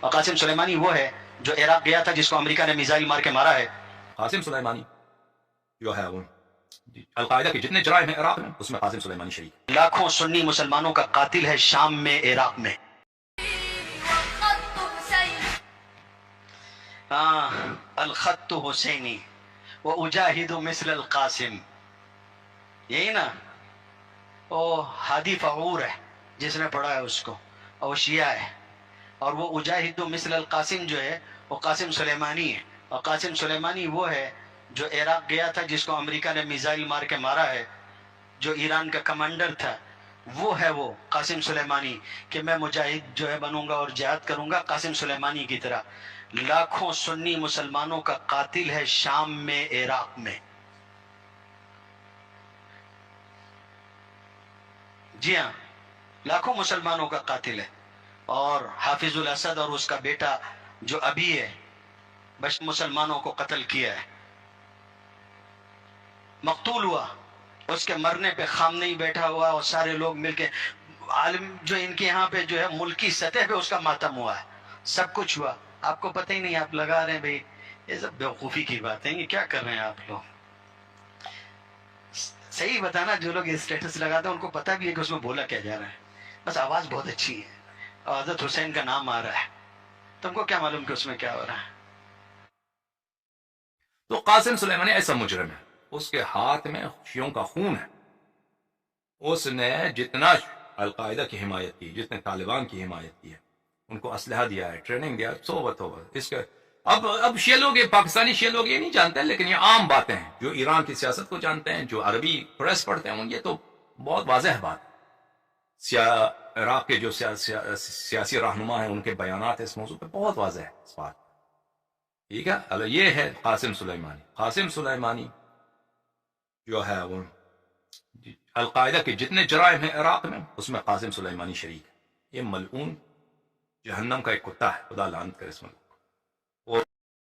اور قاسم سلیمانی وہ ہے جو عراق گیا تھا جس کو امریکہ نے میزائل مار کے مارا ہے. قاسم سلیمانی جو ہے وہ القاعدہ کے جتنے جرائم ہیں عراق میں اس میں قاسم سلیمانی شریک ہے. لاکھوں سنی مسلمانوں کا قاتل ہے شام میں، عراق میں. الخط حسینی واجاہد مثل القاسم، یہی نا. وہ ہادی فعور ہے جس نے پڑھا ہے اس کو، اور وہ شیعہ ہے. اور وہ اجاہد مثل القاسم جو ہے وہ قاسم سلیمانی ہے. اور قاسم سلیمانی وہ ہے جو عراق گیا تھا جس کو امریکہ نے میزائل مار کے مارا ہے، جو ایران کا کمانڈر تھا. وہ ہے وہ قاسم سلیمانی کہ میں مجاہد جو ہے بنوں گا اور جہاد کروں گا قاسم سلیمانی کی طرح. لاکھوں سنی مسلمانوں کا قاتل ہے شام میں، عراق میں. جی ہاں، لاکھوں مسلمانوں کا قاتل ہے. اور حافظ الاسد اور اس کا بیٹا جو ابھی ہے بس مسلمانوں کو قتل کیا ہے، مقتول ہوا. اس کے مرنے پہ خام نہیں بیٹھا ہوا اور سارے لوگ مل کے، عالم جو ان کے یہاں پہ جو ہے ملکی سطح پہ اس کا ماتم ہوا ہے، سب کچھ ہوا. آپ کو پتہ ہی نہیں، آپ لگا رہے ہیں بھئی یہ سب بیوقوفی کی باتیں، یہ کیا کر رہے ہیں آپ لوگ. صحیح بتانا، جو لوگ یہ سٹیٹس لگاتے ہیں ان کو پتہ بھی ہے کہ اس میں بولا کیا جا رہا ہے. بس آواز بہت اچھی ہے اور حضرت حسین کا نام آ رہا ہے، تم کو کیا معلوم کہ اس میں کیا ہو رہا ہے. تو قاسم سلیمانی ایسا مجرم ہے، اس کے ہاتھ میں شیعوں کا خون ہے. اس نے جتنا القاعدہ کی حمایت کی، جتنے طالبان کی حمایت کی ہے، ان کو اسلحہ دیا ہے، ٹریننگ دیا ہے. توبہ اس کے اب شیعہ لوگ، پاکستانی شیعہ لوگ یہ نہیں جانتے ہیں، لیکن یہ عام باتیں ہیں. جو ایران کی سیاست کو جانتے ہیں، جو عربی پریس پڑھتے ہیں، یہ تو بہت واضح بات ہے. عراق کے جو سیاسی رہنما ہیں ان کے بیانات اس موضوع پہ بہت واضح ہے اس بات. ٹھیک ہے، یہ ہے قاسم سلیمانی. قاسم سلیمانی جو ہے وہ القاعدہ کے جتنے جرائم ہیں عراق میں اس میں قاسم سلیمانی شریک ہے. یہ ملعون جہنم کا ایک کتا ہے، خدا لعنت کرے اس ملک.